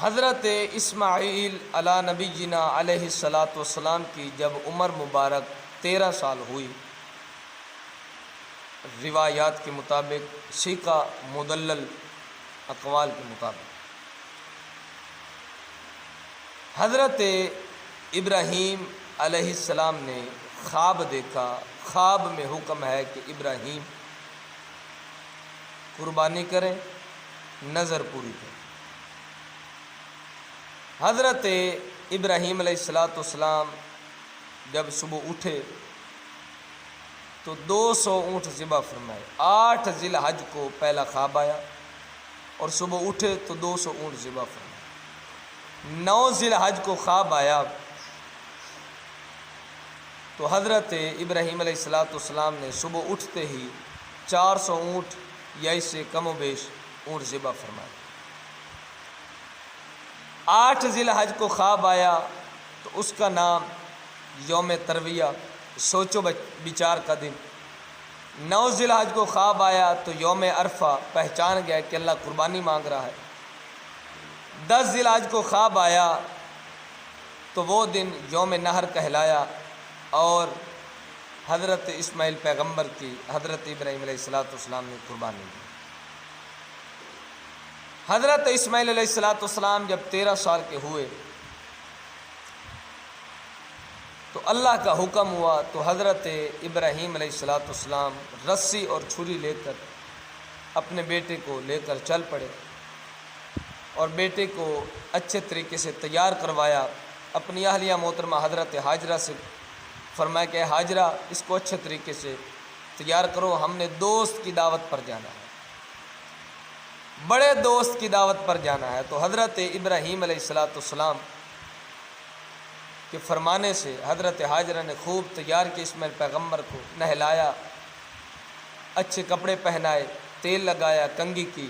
حضرت اسماعیل علی نبینا علیہ الصلاۃ والسلام کی جب عمر مبارک 13 سال ہوئی، روایات کے مطابق، سیکا مدلل اقوال کے مطابق، حضرت ابراہیم علیہ السلام نے خواب دیکھا۔ خواب میں حکم ہے کہ ابراہیم قربانی کریں، نظر پوری کریں۔ حضرت ابراہیم علیہ السلام جب صبح اٹھے تو 200 اونٹ ذبح فرمائے۔ 8 ذی الحج کو پہلا خواب آیا اور صبح اٹھے تو 200 اونٹ ذبح فرمائے۔ 9 ذی الحج کو خواب آیا تو حضرت ابراہیم علیہ السلام نے صبح اٹھتے ہی 400 اونٹ یا اس سے کم و بیش اونٹ ذبح فرمائے۔ 8 ذی الحج کو خواب آیا تو اس کا نام یوم ترویہ، سوچو بچار کا دن۔ 9 ذی الحج کو خواب آیا تو یوم عرفہ، پہچان گیا کہ اللہ قربانی مانگ رہا ہے۔ 10 ذی الحج کو خواب آیا تو وہ دن یوم نحر کہلایا اور حضرت اسماعیل پیغمبر کی حضرت ابراہیم علیہ السلام نے قربانی دی۔ حضرت اسماعیل علیہ السلام جب 13 سال کے ہوئے تو اللہ کا حکم ہوا تو حضرت ابراہیم علیہ السلام رسی اور چھری لے کر اپنے بیٹے کو لے کر چل پڑے اور بیٹے کو اچھے طریقے سے تیار کروایا۔ اپنی اہلیہ محترمہ حضرت ہاجرہ سے فرمایا کہ ہاجرہ اس کو اچھے طریقے سے تیار کرو، ہم نے دوست کی دعوت پر جانا ہے، بڑے دوست کی دعوت پر جانا ہے۔ تو حضرت ابراہیم علیہ السلام کے فرمانے سے حضرت ہاجرہ نے خوب تیار کیا، اسماعیل پیغمبر کو نہلایا، اچھے کپڑے پہنائے، تیل لگایا، کنگھی کی،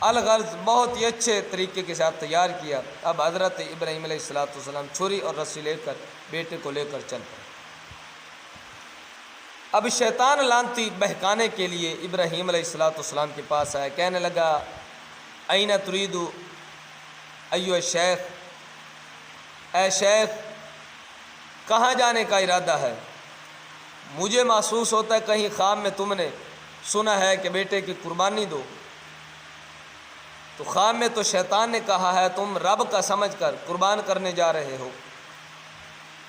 الغرض بہت ہی اچھے طریقے کے ساتھ تیار کیا۔ اب حضرت ابراہیم علیہ السلام چھری اور رسی لے کر بیٹے کو لے کر چل پڑے۔ اب شیطان لعنتی بہکانے کے لیے ابراہیم علیہ السلام کے پاس آیا، کہنے لگا این ترید ایھا الشیخ، اے شیخ کہاں جانے کا ارادہ ہے؟ مجھے محسوس ہوتا ہے کہیں خواب میں تم نے سنا ہے کہ بیٹے کی قربانی دو۔ تو خواب میں تو شیطان نے کہا ہے تم رب کا سمجھ کر قربان کرنے جا رہے ہو۔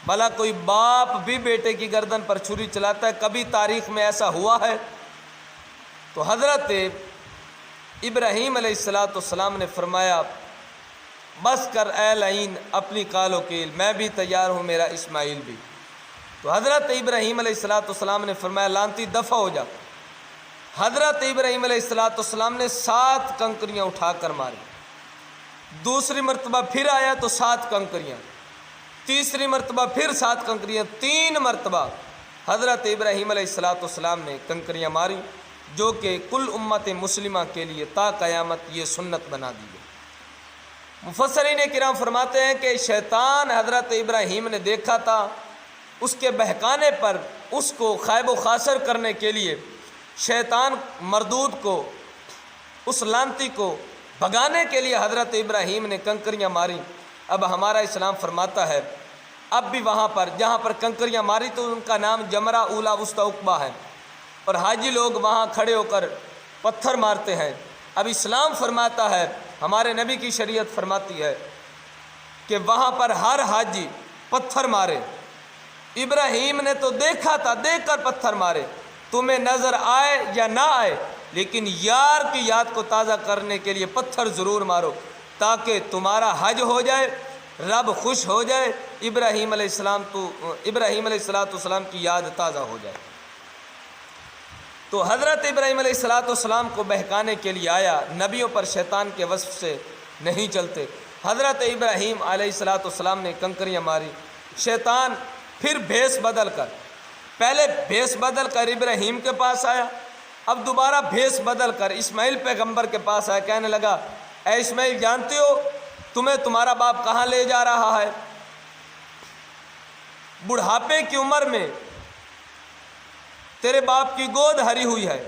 بھلا کوئی باپ بھی بیٹے کی گردن پر چھری چلاتا ہے؟ کبھی تاریخ میں ایسا ہوا ہے؟ تو حضرت ابراہیم علیہ السلام نے فرمایا بس کر اے لعین اپنی قال و قیل، میں بھی تیار ہوں، میرا اسماعیل بھی۔ تو حضرت ابراہیم علیہ السلام نے فرمایا لعنتی دفع ہو جا۔ حضرت ابراہیم علیہ السلام نے 7 کنکریاں اٹھا کر ماری۔ دوسری مرتبہ پھر آیا تو 7 کنکریاں، تیسری مرتبہ پھر 7 کنکریاں، 3 مرتبہ حضرت ابراہیم علیہ السلام نے کنکریاں ماری، جو کہ کل امت مسلمہ کے لیے تا قیامت یہ سنت بنا دی گئی۔ مفسرین کرام فرماتے ہیں کہ شیطان حضرت ابراہیم نے دیکھا تھا، اس کے بہکانے پر، اس کو خائب و خاسر کرنے کے لیے شیطان مردود کو، اس لعنتی کو بھگانے کے لیے حضرت ابراہیم نے کنکریاں ماری۔ اب ہمارا اسلام فرماتا ہے اب بھی وہاں پر جہاں پر کنکریاں ماری تو ان کا نام جمرہ اولا وسطی عقبہ ہے، اور حاجی لوگ وہاں کھڑے ہو کر پتھر مارتے ہیں۔ اب اسلام فرماتا ہے، ہمارے نبی کی شریعت فرماتی ہے کہ وہاں پر ہر حاجی پتھر مارے۔ ابراہیم نے تو دیکھا تھا، دیکھ کر پتھر مارے، تمہیں نظر آئے یا نہ آئے لیکن یار کی یاد کو تازہ کرنے کے لیے پتھر ضرور مارو تاکہ تمہارا حج ہو جائے، رب خوش ہو جائے، ابراہیم علیہ السلام کی یاد تازہ ہو جائے۔ تو حضرت ابراہیم علیہ السلام کو بہکانے کے لیے آیا، نبیوں پر شیطان کے وصف سے نہیں چلتے۔ حضرت ابراہیم علیہ السلام نے کنکریاں ماری، شیطان پھر بھیس بدل کر، پہلے بھیس بدل کر ابراہیم کے پاس آیا، اب دوبارہ بھیس بدل کر اسماعیل پیغمبر کے پاس آیا، کہنے لگا اے اسماعیل جانتے ہو تمہیں تمہارا باپ کہاں لے جا رہا ہے؟ بڑھاپے کی عمر میں تیرے باپ کی گود ہری ہوئی ہے،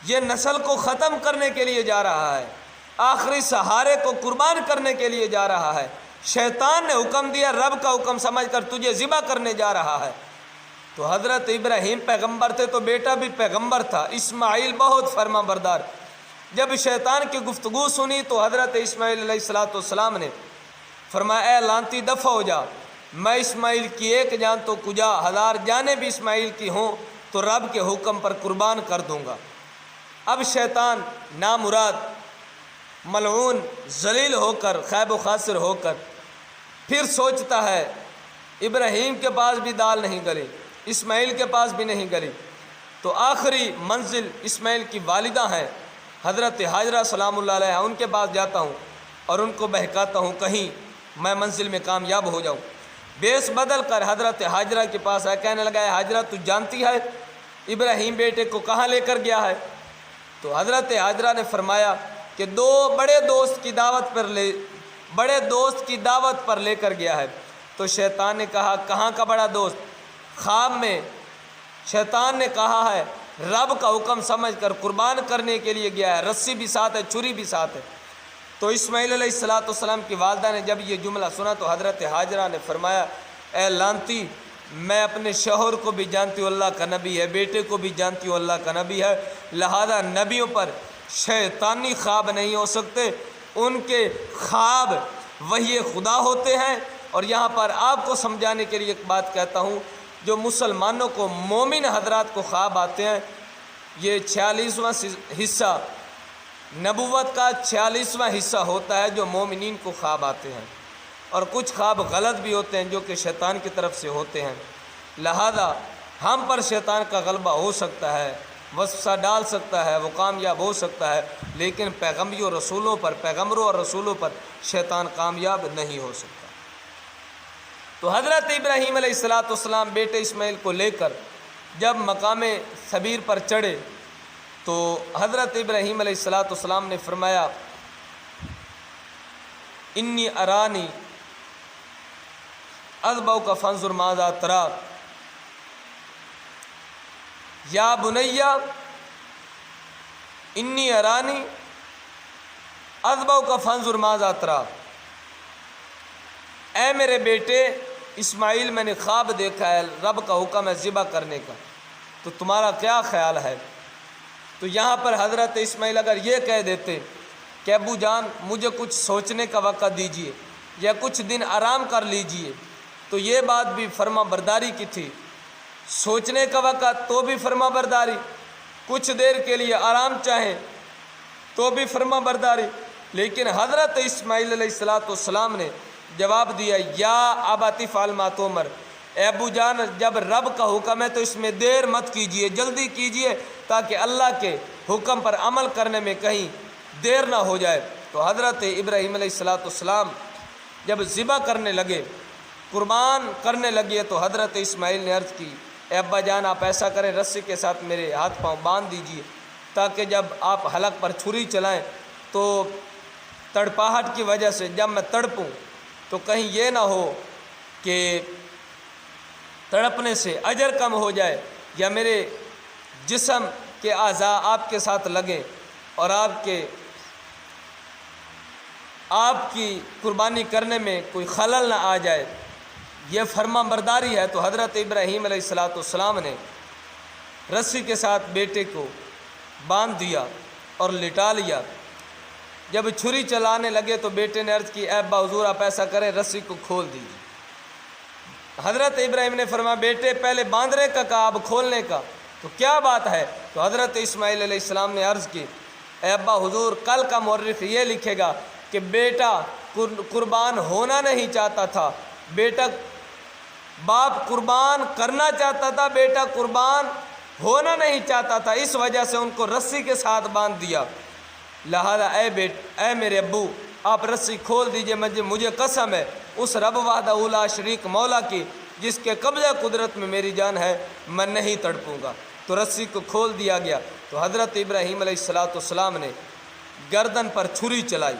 یہ نسل کو ختم کرنے کے لیے جا رہا ہے۔ آخری سہارے کو قربان کرنے کے لیے جا رہا ہے، شیطان نے حکم دیا، رب کا حکم سمجھ کر تجھے ذبح کرنے جا رہا ہے۔ تو حضرت ابراہیم پیغمبر تھے تو بیٹا بھی پیغمبر تھا، اسماعیل بہت فرما بردار۔ جب شیطان کی گفتگو سنی تو حضرت اسماعیل علیہ السلام نے فرمایا اے لانتی دفع ہو جا، میں اسماعیل کی ایک جان تو کجا 1000 جانیں بھی اسماعیل کی ہوں تو رب کے حکم پر قربان کر دوں گا۔ اب شیطان نامراد ملعون ذلیل ہو کر خیب و خاسر ہو کر پھر سوچتا ہے ابراہیم کے پاس بھی دال نہیں گلی، اسماعیل کے پاس بھی نہیں گلی، تو آخری منزل اسماعیل کی والدہ ہیں حضرت حاجرہ سلام اللہ علیہ، ان کے پاس جاتا ہوں اور ان کو بہکاتا ہوں کہیں میں منزل میں کامیاب ہو جاؤں۔ بیس بدل کر حضرت حاجرہ کے پاس آیا، کہنے لگا ہے حاجرہ تو جانتی ہے ابراہیم بیٹے کو کہاں لے کر گیا ہے؟ تو حضرت حاجرہ نے فرمایا کہ بڑے دوست کی دعوت پر لے کر گیا ہے۔ تو شیطان نے کہا کہاں کا بڑا دوست؟ خواب میں شیطان نے کہا ہے رب کا حکم سمجھ کر قربان کرنے کے لیے گیا ہے، رسی بھی ساتھ ہے، چھری بھی ساتھ ہے۔ تو اسماعیل علیہ السلام کی والدہ نے جب یہ جملہ سنا تو حضرت حاجرہ نے فرمایا اے لانتی، میں اپنے شوہر کو بھی جانتی ہوں اللہ کا نبی ہے، بیٹے کو بھی جانتی ہوں اللہ کا نبی ہے، لہذا نبیوں پر شیطانی خواب نہیں ہو سکتے، ان کے خواب وحی خدا ہوتے ہیں۔ اور یہاں پر آپ کو سمجھانے کے لیے ایک بات کہتا ہوں، جو مسلمانوں کو مومن حضرات کو خواب آتے ہیں، یہ 46واں حصہ نبوت کا 46واں حصہ ہوتا ہے جو مومنین کو خواب آتے ہیں، اور کچھ خواب غلط بھی ہوتے ہیں جو کہ شیطان کی طرف سے ہوتے ہیں، لہذا ہم پر شیطان کا غلبہ ہو سکتا ہے، وسوسہ ڈال سکتا ہے، وہ کامیاب ہو سکتا ہے، لیکن پیغمبروں اور رسولوں پر شیطان کامیاب نہیں ہو سکتا۔ تو حضرت ابراہیم علیہ السلام بیٹے اسماعیل کو لے کر جب مقام صبیر پر چڑھے تو حضرت ابراہیم علیہ السلام نے فرمایا انی ارانی اذبحک فانظر ماذا تری یا بنی انی ارانی اذبحک فانظر ماذا تری، اے میرے بیٹے اسماعیل میں نے خواب دیکھا ہے، رب کا حکم ہے ذبح کرنے کا، تو تمہارا کیا خیال ہے؟ تو یہاں پر حضرت اسماعیل اگر یہ کہہ دیتے کہ ابو جان مجھے کچھ سوچنے کا وقت دیجئے یا کچھ دن آرام کر لیجئے، تو یہ بات بھی فرما برداری کی تھی، سوچنے کا وقت تو بھی فرما برداری، کچھ دیر کے لیے آرام چاہیں تو بھی فرما برداری، لیکن حضرت اسماعیل علیہ السلام نے جواب دیا یا ابت افعل ما تؤمر، اے ابو جان جب رب کا حکم ہے تو اس میں دیر مت کیجئے، جلدی کیجئے تاکہ اللہ کے حکم پر عمل کرنے میں کہیں دیر نہ ہو جائے۔ تو حضرت ابراہیم علیہ السلام جب ذبح کرنے لگے، قربان کرنے لگے، تو حضرت اسماعیل نے عرض کی اے ابا جان آپ ایسا کریں رسی کے ساتھ میرے ہاتھ پاؤں باندھ دیجئے تاکہ جب آپ حلق پر چھری چلائیں تو تڑپاہٹ کی وجہ سے جب میں تڑپوں تو کہیں یہ نہ ہو کہ تڑپنے سے اجر کم ہو جائے یا میرے جسم کے اعضاء آپ کے ساتھ لگیں اور آپ کی قربانی کرنے میں کوئی خلل نہ آ جائے، یہ فرما برداری ہے۔ تو حضرت ابراہیم علیہ السلام نے رسی کے ساتھ بیٹے کو باندھ دیا اور لٹا لیا۔ جب چھری چلانے لگے تو بیٹے نے عرض کی اے ابا حضور آپ ایسا کریں رسی کو کھول دیجیے۔ حضرت ابراہیم نے فرمایا بیٹے پہلے باندھنے کا کہا اب کھولنے کا، تو کیا بات ہے؟ تو حضرت اسماعیل علیہ السلام نے عرض کی اے ابا حضور کل کا مورخ یہ لکھے گا کہ بیٹا قربان ہونا نہیں چاہتا تھا، باپ قربان کرنا چاہتا تھا، بیٹا قربان ہونا نہیں چاہتا تھا، اس وجہ سے ان کو رسی کے ساتھ باندھ دیا، لہذا اے میرے ابو آپ رسی کھول دیجئے، مجھے قسم ہے اس رب وحدہ لا شریک مولا کی جس کے قبضہ قدرت میں میری جان ہے میں نہیں تڑپوں گا۔ تو رسی کو کھول دیا گیا تو حضرت ابراہیم علیہ السلام نے گردن پر چھری چلائی،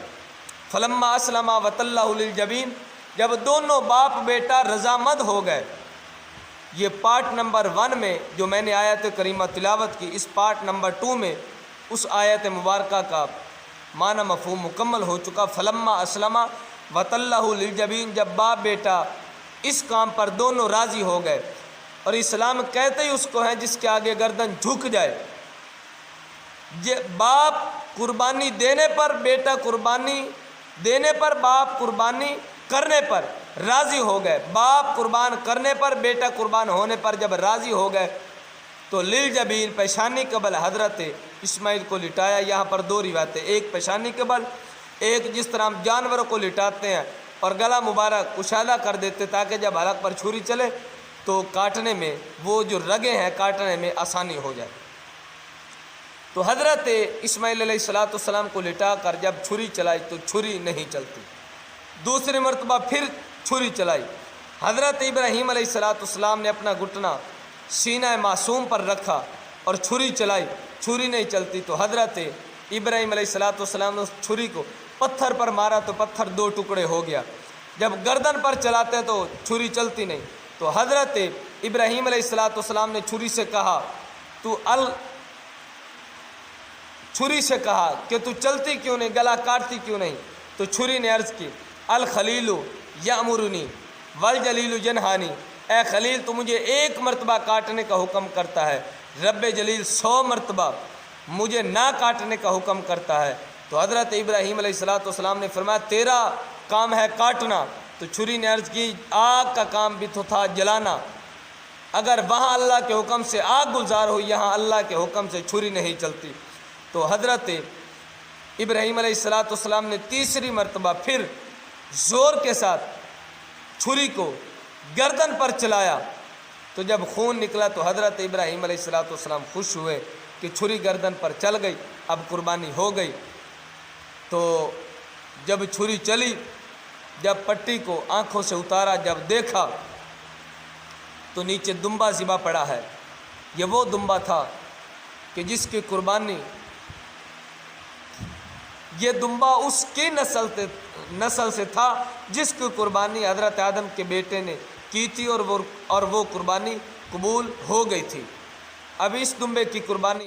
فلما اسلما وتلہ للجبین، جب دونوں باپ بیٹا رضامند ہو گئے۔ یہ پارٹ نمبر 1 میں جو میں نے آیت کریمہ تلاوت کی، اس پارٹ نمبر 2 میں اس آیت مبارکہ کا معنی مفہوم مکمل ہو چکا۔ فلما اسلما وتلہ للجبین، جب باپ بیٹا اس کام پر دونوں راضی ہو گئے، اور اسلام کہتے ہی اس کو ہے جس کے آگے گردن جھک جائے۔ باپ قربانی دینے پر، بیٹا قربانی دینے پر، باپ قربانی کرنے پر راضی ہو گئے۔ باپ قربان کرنے پر، بیٹا قربان ہونے پر جب راضی ہو گئے تو للجبین، پیشانی کے بل حضرت اسماعیل کو لٹایا۔ یہاں پر دو روایتیں، ایک پیشانی کے بل، ایک جس طرح ہم جانوروں کو لٹاتے ہیں اور گلا مبارک کشادہ کر دیتے تاکہ جب حلق پر چھری چلے تو کاٹنے میں، وہ جو رگیں ہیں کاٹنے میں آسانی ہو جائے۔ تو حضرت اسماعیل علیہ السلام کو لٹا کر جب چھری چلائی تو چھری نہیں چلتی۔ دوسری مرتبہ پھر چھری چلائی، حضرت ابراہیم علیہ السلام نے اپنا گھٹنا سینہ معصوم پر رکھا اور چھری چلائی، چھری نہیں چلتی۔ تو حضرت ابراہیم علیہ السلام نے اس چھری کو پتھر پر مارا تو پتھر دو ٹکڑے ہو گیا۔ جب گردن پر چلاتے تو چھری چلتی نہیں، تو حضرت ابراہیم علیہ السلام نے چھری سے کہا کہ تو چلتی کیوں نہیں، گلا کاٹتی کیوں نہیں؟ تو چھری نے عرض کی الخلیل یامرنی والجلیل ینہانی، اے خلیل تو مجھے ایک مرتبہ کاٹنے کا حکم کرتا ہے، رب جلیل 100 مرتبہ مجھے نہ کاٹنے کا حکم کرتا ہے۔ تو حضرت ابراہیم علیہ السلام نے فرمایا تیرا کام ہے کاٹنا۔ تو چھری نے عرض کی آگ کا کام بھی تو تھا جلانا، اگر وہاں اللہ کے حکم سے آگ گلزار ہوئی، یہاں اللہ کے حکم سے چھری نہیں چلتی۔ تو حضرت ابراہیم علیہ السلام نے تیسری مرتبہ پھر زور کے ساتھ چھری کو گردن پر چلایا، تو جب خون نکلا تو حضرت ابراہیم علیہ السلام خوش ہوئے کہ چھری گردن پر چل گئی، اب قربانی ہو گئی۔ تو جب چھری چلی، جب پٹی کو آنکھوں سے اتارا، جب دیکھا تو نیچے دمبا ذبح پڑا ہے۔ یہ وہ دمبا تھا کہ جس کی قربانی، یہ دمبا اس کی نسل سے تھا جس کی قربانی حضرت آدم کے بیٹے نے کی تھی، اور وہ قربانی قبول ہو گئی تھی۔ اب اس دمبے کی قربانی